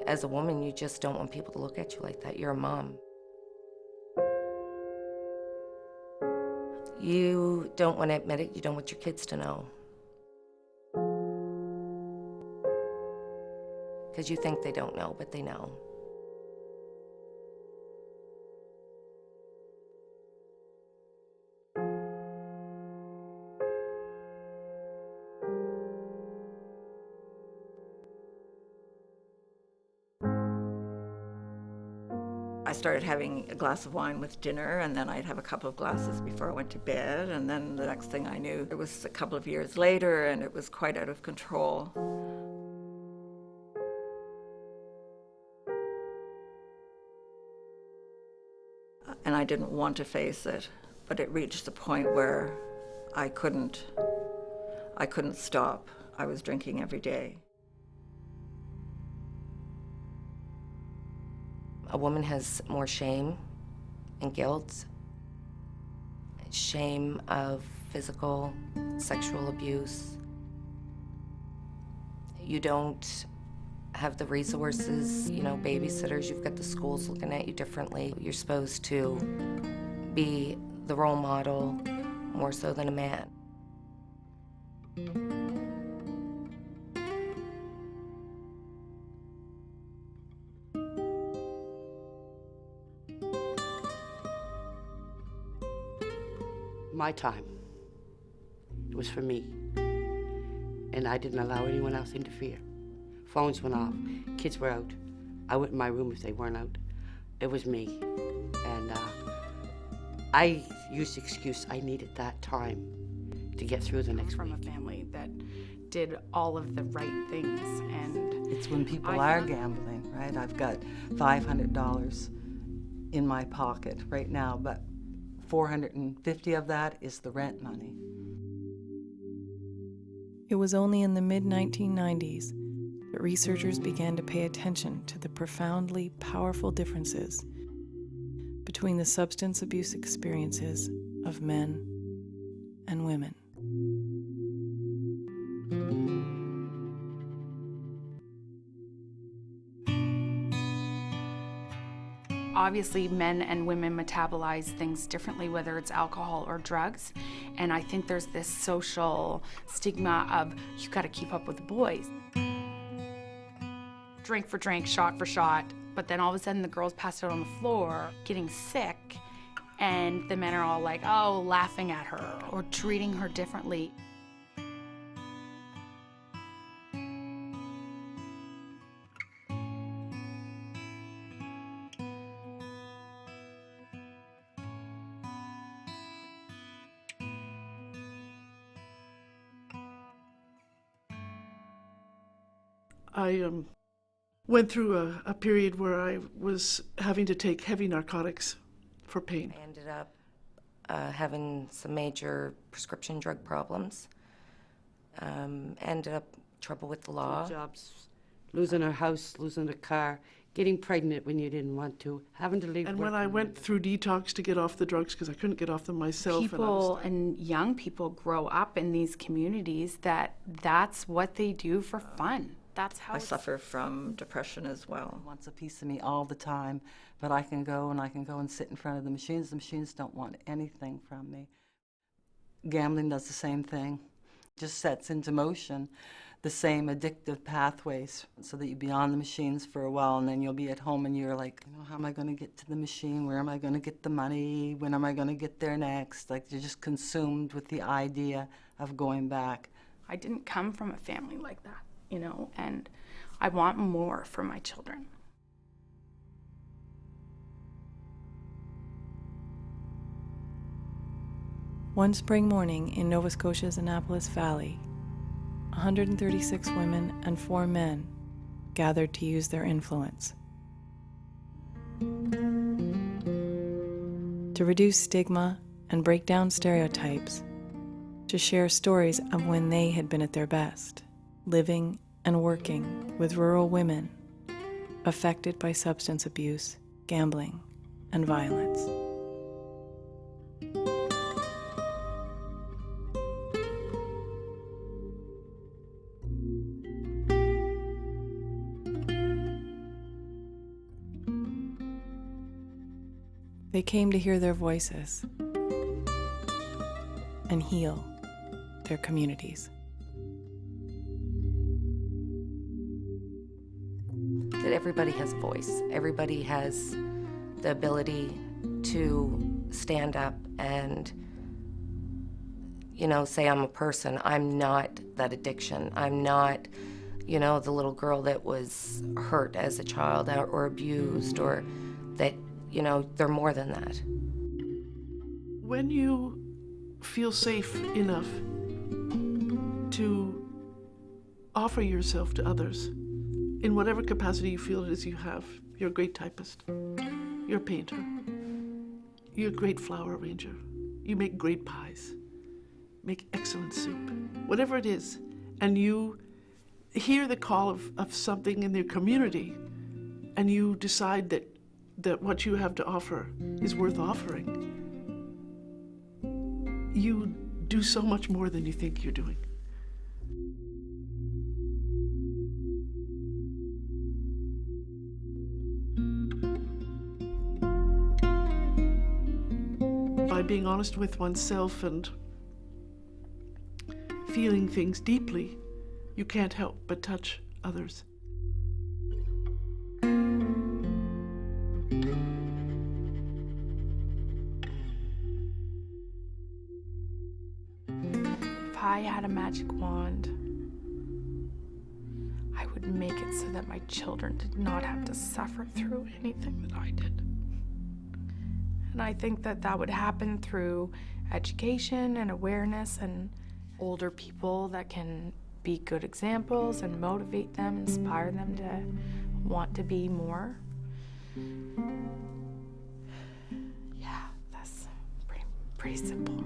As a woman, you just don't want people to look at you like that. You're a mom. You don't want to admit it. You don't want your kids to know. Because you think they don't know, but they know. I started having a glass of wine with dinner, and then I'd have a couple of glasses before I went to bed, and then the next thing I knew, it was a couple of years later, and it was quite out of control. And I didn't want to face it, but it reached the point where I couldn't stop. I was drinking every day. A woman has more shame and guilt, shame of physical, sexual abuse. You don't have the resources, babysitters, you've got the schools looking at you differently. You're supposed to be the role model more so than a man. My time. It was for me. And I didn't allow anyone else to interfere. Phones went off. Kids were out. I went in my room if they weren't out. It was me. And I used the excuse I needed that time to get through the next week. From a family that did all of the right things, and it's when people are gambling, right? I've got $500 in my pocket right now, but 450 of that is the rent money. It was only in the mid-1990s that researchers began to pay attention to the profoundly powerful differences between the substance abuse experiences of men and women. Obviously, men and women metabolize things differently, whether it's alcohol or drugs. And I think there's this social stigma of you got to keep up with the boys. Drink for drink, shot for shot. But then all of a sudden the girls pass out on the floor, getting sick, and the men are all like, oh, laughing at her or treating her differently. I went through a period where I was having to take heavy narcotics for pain. I ended up having some major prescription drug problems. Ended up trouble with the law. Jobs, losing our house, losing a car, getting pregnant when you didn't want to, having to leave. And when I went through detox to get off the drugs because I couldn't get off them myself. People and young people grow up in these communities that's what they do for fun. That's how I suffer from depression as well. Wants a piece of me all the time, but I can go and sit in front of the machines. The machines don't want anything from me. Gambling does the same thing. Just sets into motion the same addictive pathways so that you'll be on the machines for a while, and then you'll be at home and you're like, how am I going to get to the machine? Where am I going to get the money? When am I going to get there next? Like, you're just consumed with the idea of going back. I didn't come from a family like that, and I want more for my children. One spring morning in Nova Scotia's Annapolis Valley, 136 women and 4 men gathered to use their influence to reduce stigma and break down stereotypes, to share stories of when they had been at their best, living and working with rural women affected by substance abuse, gambling, and violence. They came to hear their voices and heal their communities. That everybody has a voice. Everybody has the ability to stand up and, say I'm a person. I'm not that addiction. I'm not, the little girl that was hurt as a child or abused, or that, they're more than that. When you feel safe enough to offer yourself to others, in whatever capacity you feel it is you have, you're a great typist, you're a painter, you're a great flower arranger, you make great pies, make excellent soup, whatever it is, and you hear the call of something in their community, and you decide that what you have to offer is worth offering, you do so much more than you think you're doing. By being honest with oneself and feeling things deeply, you can't help but touch others. If I had a magic wand, I would make it so that my children did not have to suffer through anything that I did. And I think that would happen through education and awareness and older people that can be good examples and motivate them, inspire them to want to be more. Yeah, that's pretty simple.